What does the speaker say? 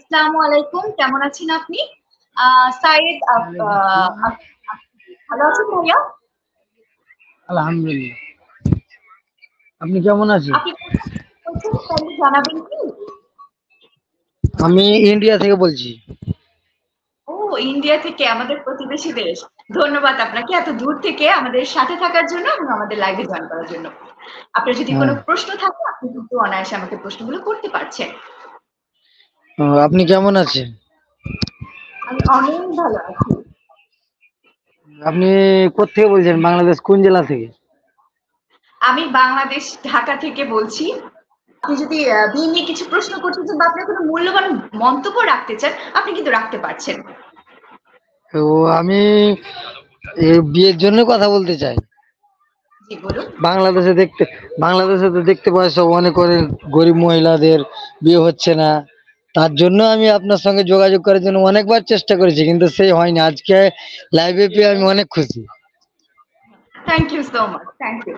আসসালামু আলাইকুম। কেমন আছেন আপনি? সাইদ ওয়ালাইকুম আসসালাম। ভালো আছেন ভাইয়া? আলহামদুলিল্লাহ। আপনি কেমন আছেন? আপনি কোথা থেকে বলছেন কাইন্ডলি জানাবেন কি? আমি ইন্ডিয়া থেকে বলছি। ও ইন্ডিয়া থেকে আমাদের প্রতিবেশী দেশ। ধন্যবাদ আপনাকে এত দূর থেকে আমাদের সাথে থাকার জন্য এবং আমাদের লাইভে জয়েন করার জন্য। আপনার যদি কোনো হ্যাঁ। প্রশ্ন থাকে আপনি কিন্তু অনায়াসে আমাকে প্রশ্নগুলো করতে পারছেন। আপনি কেমন আছেন? আমি অনেক ভালো আছি। আপনি কোত্থেকে বলছেন? বাংলাদেশ কোন জেলা থেকে? আমি বাংলাদেশ ঢাকা থেকে বলছি। আপনি যদি বিয়ে নিয়ে কিছু প্রশ্ন করতে চান বা আপনার কোনো মূল্যবান মন্তব্য রাখতে চান, আপনি কিন্তু রাখতে পারছেন। তো আমি বিয়ের জন্য কথা বলতে চাই। জি বলুন। বাংলাদেশে দেখতে বাংলাদেশে তো দেখতে পাই সব অনেক অনেক গরিব মহিলাদের বিয়ে হচ্ছে না। তার জন্য আমি আপনার সঙ্গে যোগাযোগ করার জন্য অনেকবার চেষ্টা করেছি, কিন্তু সেই হয়নি। আজকে লাইভে পেয়ে আমি অনেক খুশি। Thank you so much. Thank you.